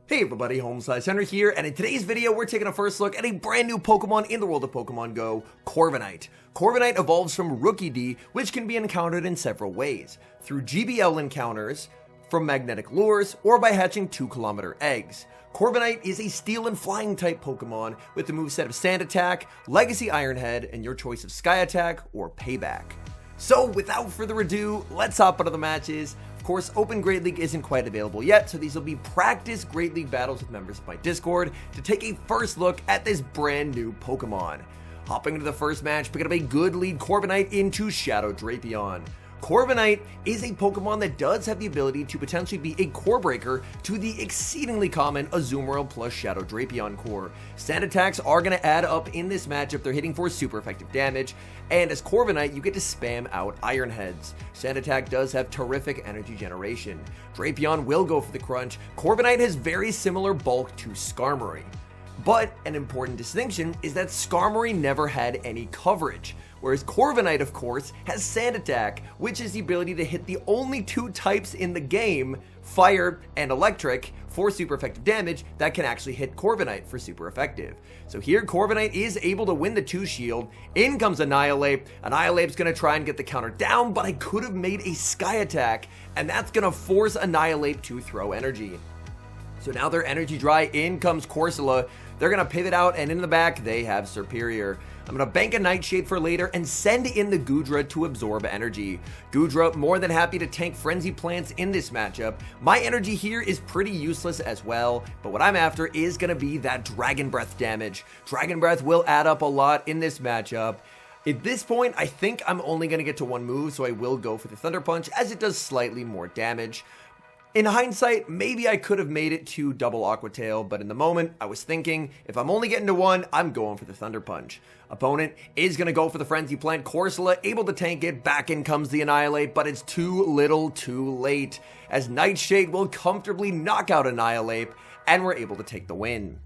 Hey everybody, HomeSliceHenry here, and in today's video we're taking a first look at a brand new Pokemon in the world of Pokemon Go, Corviknight. Corviknight evolves from Rookie D, which can be encountered in several ways, through GBL encounters, from magnetic lures, or by hatching 2-kilometer eggs. Corviknight is a Steel and Flying type Pokemon with the moveset of Sand Attack, Legacy Iron Head, and your choice of Sky Attack or Payback. So without further ado, let's hop into the matches. Of course, Open Great League isn't quite available yet, so these will be practice Great League battles with members of my Discord to take a first look at this brand new Pokemon. Hopping into the first match, picking up a good lead Corviknight into Shadow Drapion. Corviknight is a Pokemon that does have the ability to potentially be a core breaker to the exceedingly common Azumarill plus Shadow Drapion core. Sand attacks are going to add up in this matchup. They're hitting for super effective damage, and as Corviknight, you get to spam out Iron Heads. Sand attack does have terrific energy generation. Drapion will go for the crunch. Corviknight has very similar bulk to Skarmory. But an important distinction is that Skarmory never had any coverage, whereas Corviknight, of course, has Sand Attack, which is the ability to hit the only two types in the game, Fire and Electric, for super effective damage that can actually hit Corviknight for super effective. So here Corviknight is able to win the 2 shield. In comes Annihilate. Annihilate's going to try and get the counter down, but I could have made a Sky Attack, and that's going to force Annihilate to throw energy. So now they're energy dry, in comes Corsola. They're going to pivot out, and in the back, they have Superior. I'm going to bank a Nightshade for later and send in the Goodra to absorb energy. Goodra more than happy to tank Frenzy Plants in this matchup. My energy here is pretty useless as well, but what I'm after is going to be that Dragon Breath damage. Dragon Breath will add up a lot in this matchup. At this point, I think I'm only going to get to one move, so I will go for the Thunder Punch as it does slightly more damage. In hindsight, maybe I could have made it to double Aqua Tail, but in the moment, I was thinking, if I'm only getting to one, I'm going for the Thunder Punch. Opponent is going to go for the Frenzy Plant. Corsola able to tank it. Back in comes the Annihilate, but it's too little too late, as Nightshade will comfortably knock out Annihilate, and we're able to take the win.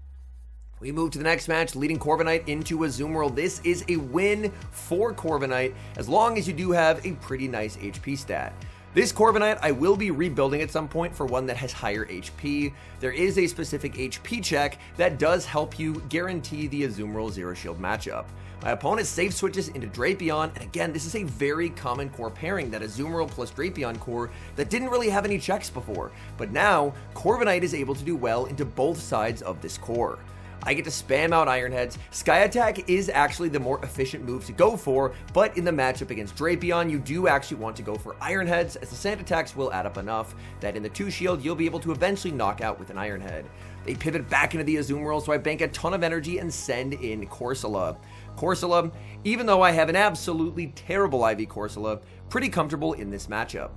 We move to the next match, leading Corviknight into Azumarill. This is a win for Corviknight, as long as you do have a pretty nice HP stat. This Corviknight, I will be rebuilding at some point for one that has higher HP. There is a specific HP check that does help you guarantee the Azumarill Zero Shield matchup. My opponent safe switches into Drapion, and again, this is a very common core pairing, that Azumarill plus Drapion core that didn't really have any checks before. But now, Corviknight is able to do well into both sides of this core. I get to spam out Iron Heads. Sky Attack is actually the more efficient move to go for, but in the matchup against Drapion, you do actually want to go for Iron Heads, as the Sand Attacks will add up enough that in the 2 shield, you'll be able to eventually knock out with an Iron Head. They pivot back into the Azumarill, so I bank a ton of energy and send in Corsola. Corsola, even though I have an absolutely terrible IV Corsola, pretty comfortable in this matchup.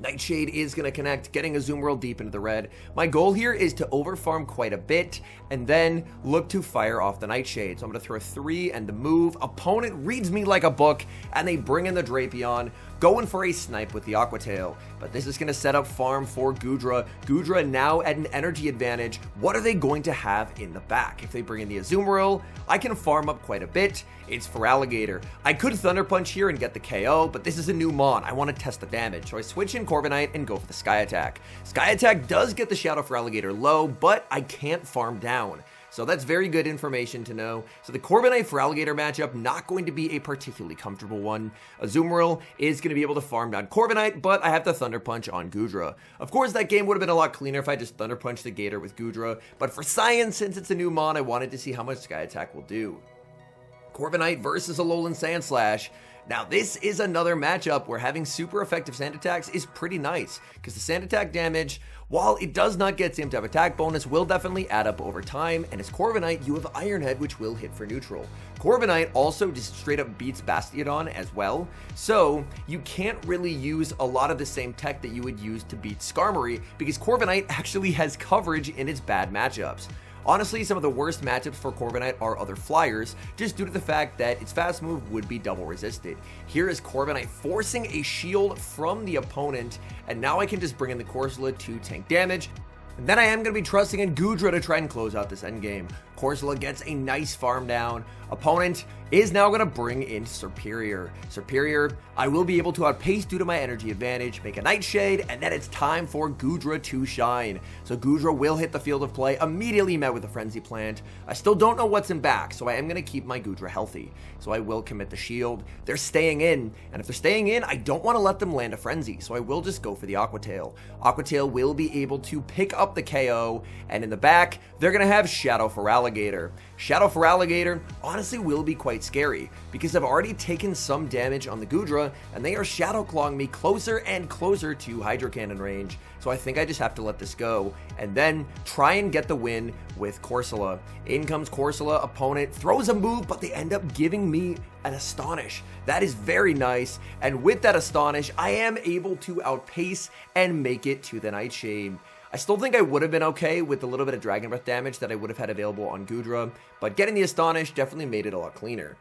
Nightshade is going to connect, getting Azumarill deep into the red. My goal here is to overfarm quite a bit, and then look to fire off the Nightshade. So I'm going to throw 3 and the move. Opponent reads me like a book, and they bring in the Drapion, going for a snipe with the Aqua Tail. But this is going to set up farm for Goodra. Goodra now at an energy advantage. What are they going to have in the back? If they bring in the Azumarill, I can farm up quite a bit. It's for Alligator. I could Thunder Punch here and get the KO, but this is a new Mon. I want to test the damage. So I switch in Corviknight and go for the Sky Attack. Sky Attack does get the Shadow for Alligator low, but I can't farm down. So that's very good information to know. So the Corviknight for Alligator matchup, not going to be a particularly comfortable one. Azumarill is going to be able to farm down Corviknight, but I have to Thunder Punch on Goodra. Of course, that game would have been a lot cleaner if I just Thunder Punched the Gator with Goodra, but for science, since it's a new Mon, I wanted to see how much Sky Attack will do. Corviknight versus Alolan Sandslash. Now this is another matchup where having super effective Sand Attacks is pretty nice, because the Sand Attack damage, while it does not get Sand Attack bonus, will definitely add up over time, and as Corviknight, you have Iron Head, which will hit for neutral. Corviknight also just straight up beats Bastiodon as well, so you can't really use a lot of the same tech that you would use to beat Skarmory, because Corviknight actually has coverage in its bad matchups. Honestly, some of the worst matchups for Corviknight are other flyers, just due to the fact that its fast move would be double resisted. Here is Corviknight forcing a shield from the opponent, and now I can just bring in the Corsola to tank damage. And then I am going to be trusting in Goodra to try and close out this endgame. Corsola gets a nice farm down. Opponent is now going to bring in Superior. Superior, I will be able to outpace due to my energy advantage, make a Nightshade, and then it's time for Goodra to shine. So Goodra will hit the field of play, immediately met with a Frenzy Plant. I still don't know what's in back, so I am going to keep my Goodra healthy. So I will commit the shield. They're staying in, and if they're staying in, I don't want to let them land a Frenzy, so I will just go for the Aqua Tail. Aqua Tail will be able to pick up the KO, and in the back, they're going to have Shadow Feraligatr. Shadow Feraligatr honestly will be quite scary, because I've already taken some damage on the Goodra, and they are Shadow Clawing me closer and closer to Hydro Cannon range, so I think I just have to let this go, and then try and get the win with Corsola. In comes Corsola, opponent throws a move, but they end up giving me an Astonish. That is very nice, and with that Astonish, I am able to outpace and make it to the Nightshade. I still think I would have been okay with a little bit of Dragon Breath damage that I would have had available on Goodra, but getting the Astonish definitely made it a lot cleaner.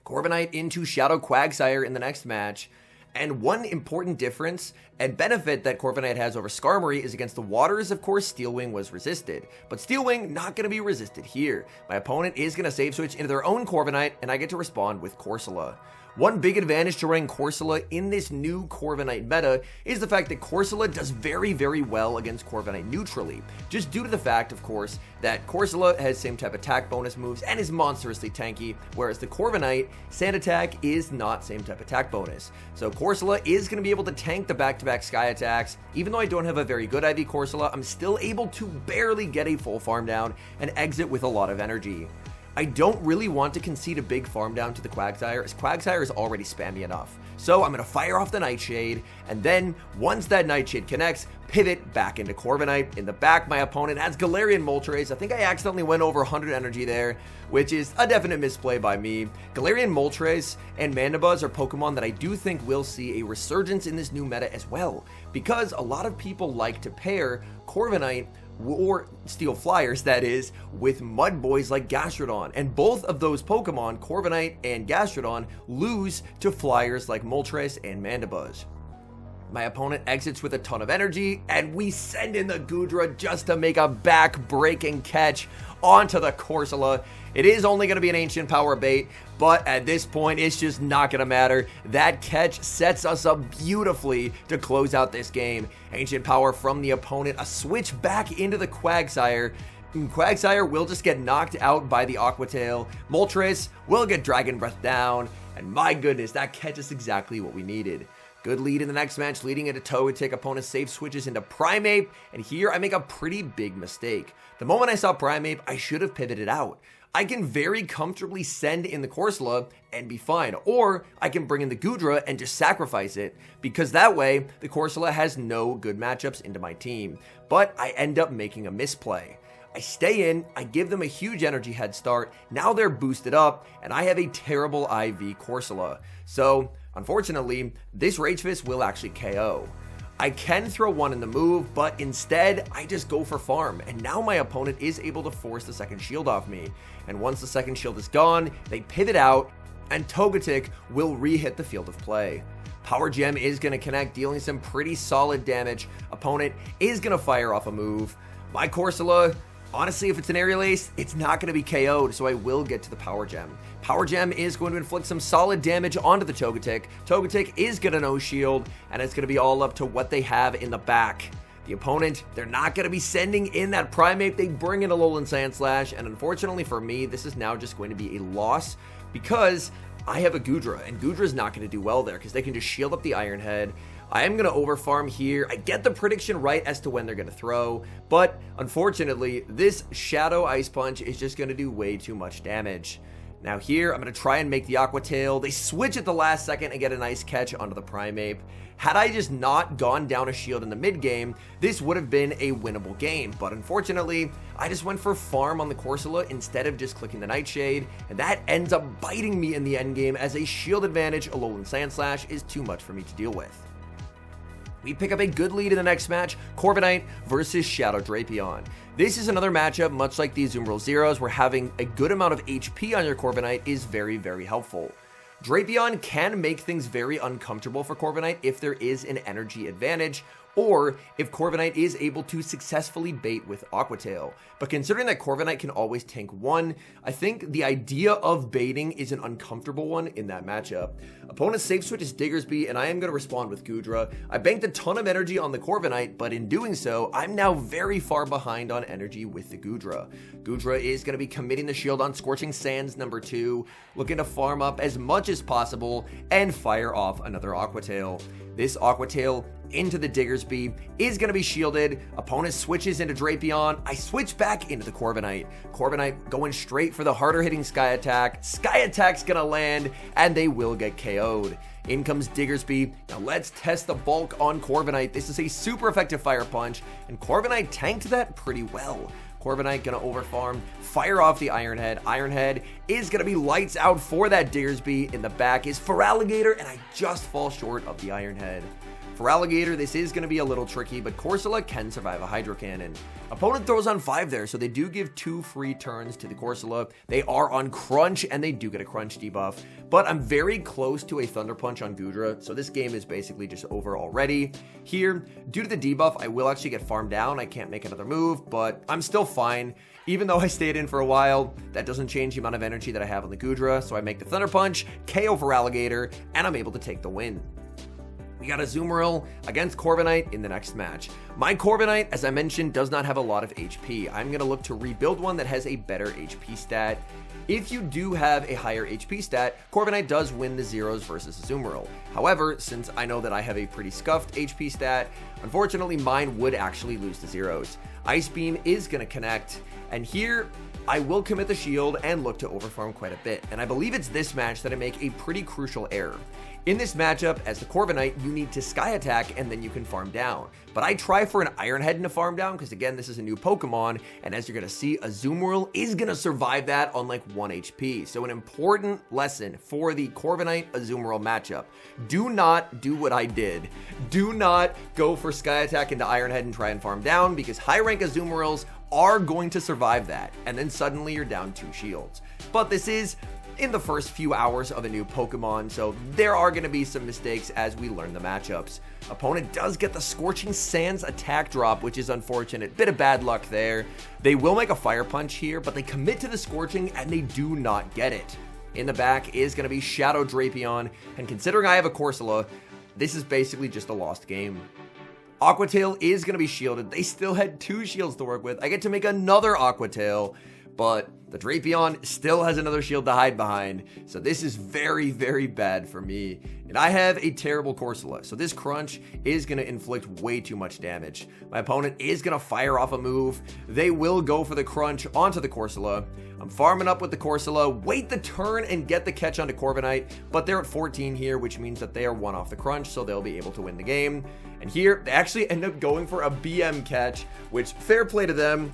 Corviknight into Shadow Quagsire in the next match, and one important difference and benefit that Corviknight has over Skarmory is against the waters, of course, Steel Wing was resisted, but Steel Wing not going to be resisted here. My opponent is going to save switch into their own Corviknight, and I get to respond with Corsola. One big advantage to running Corsola in this new Corviknight meta is the fact that Corsola does very, very well against Corviknight neutrally, just due to the fact, of course, that Corsola has same type attack bonus moves and is monstrously tanky, whereas the Corviknight Sand Attack is not same type attack bonus. So Corsola is going to be able to tank the back-to-back Sky attacks. Even though I don't have a very good IV Corsola, I'm still able to barely get a full farm down and exit with a lot of energy. I don't really want to concede a big farm down to the Quagsire, as Quagsire is already spammy enough. So I'm going to fire off the Nightshade, and then once that Nightshade connects, pivot back into Corviknight. In the back, my opponent has Galarian Moltres. I think I accidentally went over 100 energy there, which is a definite misplay by me. Galarian Moltres and Mandibuzz are Pokemon that I do think will see a resurgence in this new meta as well, because a lot of people like to pair Corviknight or Steel Flyers, that is, with mud boys like Gastrodon, and both of those Pokemon, Corviknight and Gastrodon, lose to Flyers like Moltres and Mandibuzz. My opponent exits with a ton of energy, and we send in the Goodra just to make a back-breaking catch onto the Corsola. It is only going to be an Ancient Power bait, but at this point, it's just not going to matter. That catch sets us up beautifully to close out this game. Ancient Power from the opponent, a switch back into the Quagsire. Quagsire will just get knocked out by the Aqua Tail. Moltres will get Dragon Breath down, and my goodness, that catch is exactly what we needed. Good lead in the next match, leading into Togetic. Opponent safe switches into Primeape, and here I make a pretty big mistake. The moment I saw Primeape, I should have pivoted out. I can very comfortably send in the Corsola and be fine, or I can bring in the Goodra and just sacrifice it, because that way the Corsola has no good matchups into my team. But I end up making a misplay. I stay in, I give them a huge energy head start, now they're boosted up, and I have a terrible IV Corsola. So, unfortunately, this Rage Fist will actually KO. I can throw one in the move, but instead, I just go for farm, and now my opponent is able to force the second shield off me. And once the second shield is gone, they pivot out, and Togetic will re-hit the field of play. Power Gem is going to connect, dealing some pretty solid damage. Opponent is going to fire off a move. My Corsola, honestly, if it's an Aerial Ace, it's not going to be KO'd, so I will get to the Power Gem. Power Gem is going to inflict some solid damage onto the Togetic. Togetic is going to no shield, and it's going to be all up to what they have in the back. The opponent, they're not going to be sending in that Primeape. They bring in a Alolan Sandslash, and unfortunately for me, this is now just going to be a loss because I have a Goodra, and Goodra's not going to do well there because they can just shield up the Iron Head. I am going to overfarm here. I get the prediction right as to when they're going to throw, but unfortunately, this Shadow Ice Punch is just going to do way too much damage. Now here, I'm going to try and make the Aqua Tail. They switch at the last second and get a nice catch onto the Primeape. Had I just not gone down a shield in the mid game, this would have been a winnable game, but unfortunately, I just went for farm on the Corsola instead of just clicking the Nightshade, and that ends up biting me in the end game as a shield advantage Alolan Sandslash is too much for me to deal with. We pick up a good lead in the next match, Corviknight versus Shadow Drapion. This is another matchup, much like the Azumarill Zeros, where having a good amount of HP on your Corviknight is very, very helpful. Drapion can make things very uncomfortable for Corviknight if there is an energy advantage, or if Corviknight is able to successfully bait with Aqua Tail. But considering that Corviknight can always tank one, I think the idea of baiting is an uncomfortable one in that matchup. Opponent safe switches Diggersby, and I am going to respond with Goodra. I banked a ton of energy on the Corviknight, but in doing so, I'm now very far behind on energy with the Goodra. Goodra is going to be committing the shield on Scorching Sands number 2, looking to farm up as much as possible and fire off another Aqua Tail. This Aqua Tail into the Diggersby is going to be shielded. Opponent switches into Drapion. I switch back into the Corviknight. Corviknight going straight for the harder hitting Sky Attack. Sky Attack's going to land and they will get KO'd. In comes Diggersby. Now let's test the bulk on Corviknight. This is a super effective Fire Punch and Corviknight tanked that pretty well. Corviknight gonna overfarm, fire off the Iron Head. Iron Head is gonna be lights out for that Diggersby. In the back is Feraligatr, and I just fall short of the Iron Head. Feraligatr, this is going to be a little tricky, but Corsola can survive a Hydro Cannon. Opponent throws on 5 there, so they do give 2 free turns to the Corsola. They are on Crunch, and they do get a Crunch debuff, but I'm very close to a Thunder Punch on Goodra, so this game is basically just over already. Here, due to the debuff, I will actually get farmed down. I can't make another move, but I'm still fine. Even though I stayed in for a while, that doesn't change the amount of energy that I have on the Goodra, so I make the Thunder Punch, KO Feraligatr, and I'm able to take the win. We got a Azumarill against Corviknight in the next match. My Corviknight, as I mentioned, does not have a lot of HP. I'm going to look to rebuild one that has a better HP stat. If you do have a higher HP stat, Corviknight does win the Zeros versus Azumarill. However, since I know that I have a pretty scuffed HP stat, unfortunately mine would actually lose the Zeros. Ice Beam is going to connect, and here I will commit the shield and look to overfarm quite a bit. And I believe it's this match that I make a pretty crucial error. In this matchup, as the Corviknight, you need to Sky Attack and then you can farm down. But I try for an Iron Head to farm down because again, this is a new Pokemon, and as you're going to see, Azumarill is going to survive that on like 1 HP. So an important lesson for the Corviknight Azumarill matchup. Do not do what I did. Do not go for Sky Attack into Iron Head and try and farm down, because high rank Azumarills are going to survive that, and then suddenly you're down 2 shields. But this is in the first few hours of a new Pokemon, so there are going to be some mistakes as we learn the matchups. Opponent does get the Scorching Sands attack drop, which is unfortunate. Bit of bad luck there. They will make a Fire Punch here, but they commit to the Scorching and they do not get it. In the back is going to be Shadow Drapion, and considering I have a Corsola, this is basically just a lost game. Aqua Tail is going to be shielded. They still had 2 shields to work with. I get to make another Aqua Tail, but the Drapion still has another shield to hide behind, so this is very, very bad for me. And I have a terrible Corsola, so this Crunch is going to inflict way too much damage. My opponent is going to fire off a move. They will go for the Crunch onto the Corsola. I'm farming up with the Corsola, wait the turn and get the catch onto Corviknight, but they're at 14 here, which means that they are 1 off the Crunch, so they'll be able to win the game. And here, they actually end up going for a BM catch, which, fair play to them.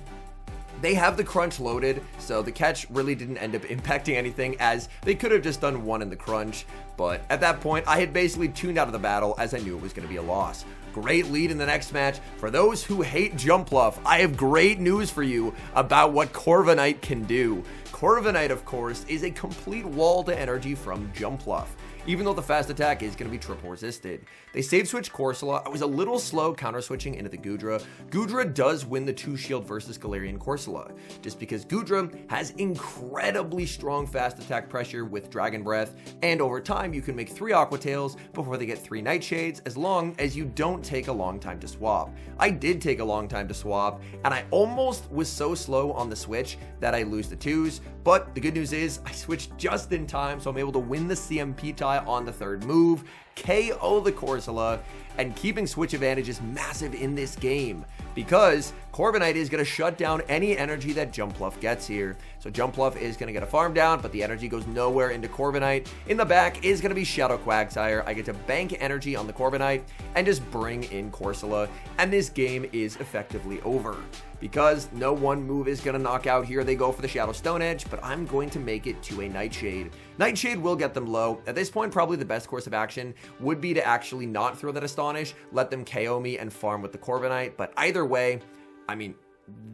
They have the Crunch loaded, so the catch really didn't end up impacting anything, as they could have just done 1 in the Crunch. But at that point, I had basically tuned out of the battle as I knew it was going to be a loss. Great lead in the next match. For those who hate Jumpluff, I have great news for you about what Corviknight can do. Corviknight, of course, is a complete wall to energy from Jumpluff, even though the fast attack is going to be triple resisted. They save switch Corsola. I was a little slow counter switching into the Goodra. Goodra does win the 2 shield versus Galarian Corsola, just because Goodra has incredibly strong fast attack pressure with Dragon Breath, and over time you can make 3 Aqua Tails before they get 3 Nightshades, as long as you don't take a long time to swap. I did take a long time to swap, and I almost was so slow on the switch that I lose the 2s, but the good news is I switched just in time, so I'm able to win the CMP tie on the 3rd move, KO the Corsola, and keeping switch advantage is massive in this game because Corviknight is going to shut down any energy that Jumpluff gets here. So Jumpluff is going to get a farm down, but the energy goes nowhere into Corviknight. In the back is going to be Shadow Quagsire. I get to bank energy on the Corviknight and just bring in Corsola, and this game is effectively over. Because no one move is going to knock out here, they go for the Shadow Stone Edge, but I'm going to make it to a Nightshade. Nightshade will get them low. At this point, probably the best course of action would be to actually not throw that Astonish, let them KO me and farm with the Corviknight, but either way, I mean,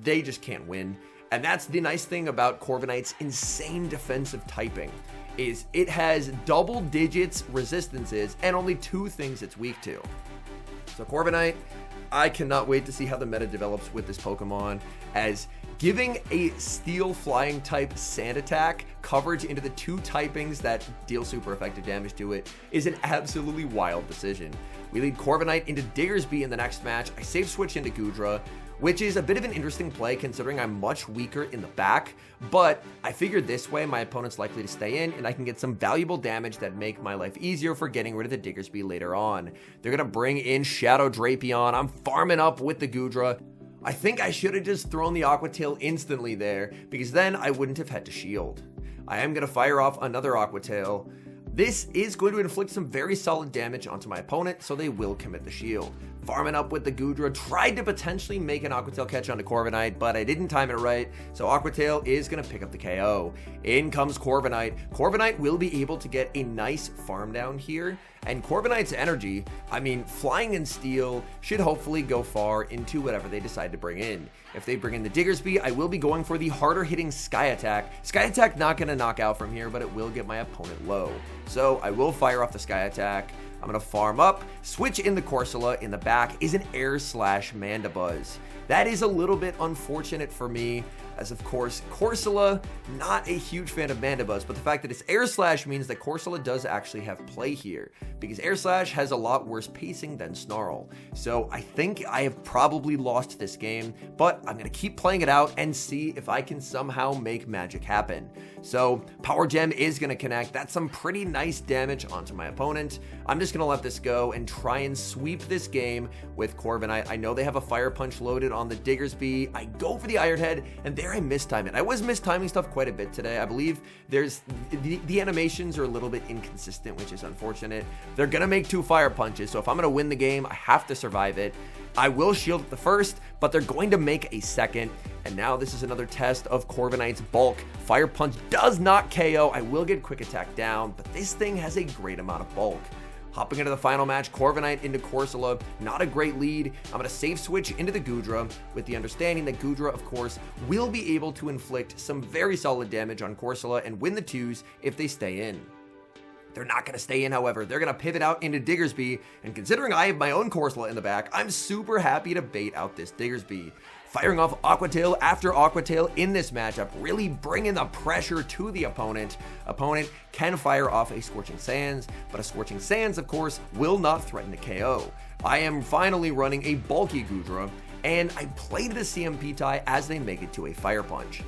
they just can't win. And that's the nice thing about Corviknight's insane defensive typing, is it has double digits resistances and only 2 things it's weak to. So Corviknight, I cannot wait to see how the meta develops with this Pokemon, as giving a steel flying type sand attack coverage into the 2 typings that deal super effective damage to it is an absolutely wild decision. We lead Corviknight into Diggersby in the next match. I save switch into Goodra, which is a bit of an interesting play considering I'm much weaker in the back, but I figured this way my opponent's likely to stay in and I can get some valuable damage that make my life easier for getting rid of the Diggersby later on. They're gonna bring in Shadow Drapion. I'm farming up with the Goodra. I think I should have just thrown the Aqua Tail instantly there, because then I wouldn't have had to shield. I am gonna fire off another Aqua Tail. This is going to inflict some very solid damage onto my opponent, so they will commit the shield. Farming up with the Goodra, tried to potentially make an Aqua Tail catch onto Corviknight, but I didn't time it right, so Aqua Tail is going to pick up the KO. In comes Corviknight. Corviknight will be able to get a nice farm down here, and Corviknight's energy, I mean, flying and steel, should hopefully go far into whatever they decide to bring in. If they bring in the Diggersby, I will be going for the harder hitting Sky Attack. Sky Attack not going to knock out from here, but it will get my opponent low. So I will fire off the Sky Attack. I'm going to farm up, switch in the Corsola. In the back is an Air Slash Mandibuzz. That is a little bit unfortunate for me, as of course, Corsola, not a huge fan of Mandibuzz, but the fact that it's Air Slash means that Corsola does actually have play here, because Air Slash has a lot worse pacing than Snarl. So I think I have probably lost this game, but I'm going to keep playing it out and see if I can somehow make magic happen. So Power Gem is going to connect. That's some pretty nice damage onto my opponent. I'm just going to let this go and try and sweep this game with Corviknight. I know they have a Fire Punch loaded on the Diggersby. I go for the Iron Head, and there I mistime it. I was mistiming stuff quite a bit today. I believe there's the animations are a little bit inconsistent, which is unfortunate. They're gonna make 2 Fire Punches, so if I'm gonna win the game, I have to survive it. I will shield at the first, but they're going to make a second, and now this is another test of Corviknight's bulk. Fire Punch does not KO. I will get Quick Attack down, but this thing has a great amount of bulk. Hopping into the final match, Corviknight into Corsola, not a great lead. I'm going to save switch into the Goodra, with the understanding that Goodra, of course, will be able to inflict some very solid damage on Corsola and win the 2s if they stay in. They're not going to stay in, however. They're going to pivot out into Diggersby, and considering I have my own Corsola in the back, I'm super happy to bait out this Diggersby. Firing off Aqua Tail after Aqua Tail in this matchup, really bringing the pressure to the opponent. Opponent can fire off a Scorching Sands, but a Scorching Sands, of course, will not threaten to KO. I am finally running a bulky Goodra, and I played the CMP tie as they make it to a Fire Punch.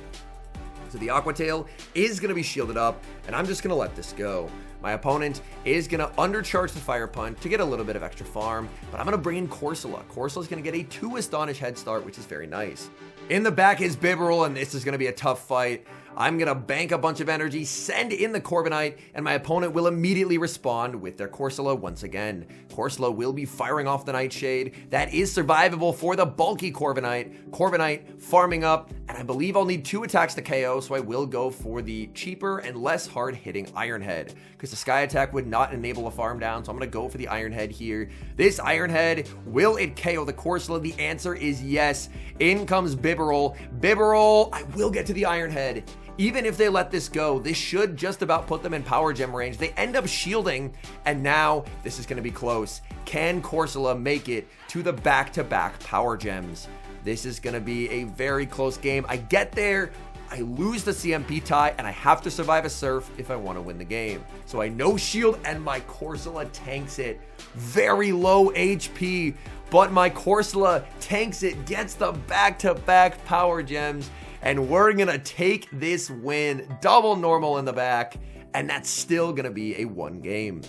So the Aqua Tail is going to be shielded up, and I'm just going to let this go. My opponent is going to undercharge the Fire Punch to get a little bit of extra farm, but I'm going to bring in Corsola. Corsola is going to get a 2 Astonish head start, which is very nice. In the back is Bibarel, and this is going to be a tough fight. I'm going to bank a bunch of energy, send in the Corviknight, and my opponent will immediately respond with their Corsola once again. Corsola will be firing off the Nightshade. That is survivable for the bulky Corviknight. Corviknight farming up, and I believe I'll need 2 attacks to KO, so I will go for the cheaper and less hard-hitting Iron Head, because the Sky Attack would not enable a farm down, so I'm going to go for the Iron Head here. This Iron Head, will it KO the Corsola? The answer is yes. In comes Bibarel. Bibarel, I will get to the Iron Head. Even if they let this go, this should just about put them in Power Gem range. They end up shielding, and now this is going to be close. Can Corsola make it to the back-to-back Power Gems? This is going to be a very close game. I get there, I lose the CMP tie, and I have to survive a Surf if I want to win the game. So I no shield, and my Corsola tanks it. Very low HP, but my Corsola tanks it, gets the back-to-back Power Gems, and we're going to take this win. Double normal in the back, and that's still going to be a 1 game.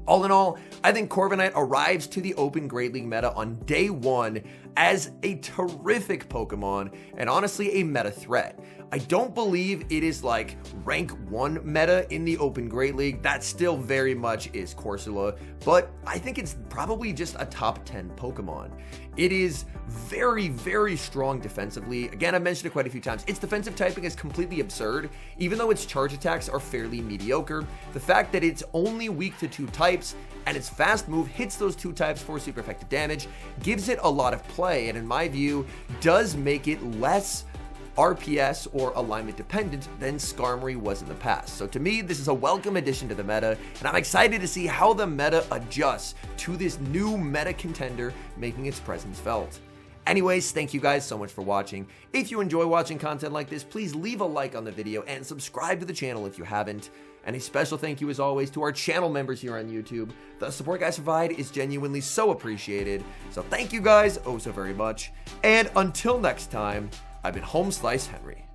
All in all, I think Corviknight arrives to the Open Great League meta on day 1 as a terrific Pokemon and honestly a meta threat. I don't believe it is like rank 1 meta in the Open Great League. That still very much is Corsola, but I think it's probably just a top 10 Pokemon. It is very, very strong defensively. Again, I've mentioned it quite a few times. Its defensive typing is completely absurd. Even though its charge attacks are fairly mediocre, the fact that it's only weak to 2 types and its fast move hits those 2 types for super effective damage gives it a lot of play, and in my view, does make it less RPS or alignment dependent than Skarmory was in the past. So to me, this is a welcome addition to the meta, and I'm excited to see how the meta adjusts to this new meta contender making its presence felt. Anyways, thank you guys so much for watching. If you enjoy watching content like this, please leave a like on the video and subscribe to the channel if you haven't. And a special thank you as always to our channel members here on YouTube. The support guys provide is genuinely so appreciated. So thank you guys oh so very much. And until next time, I've been HomeSliceHenry.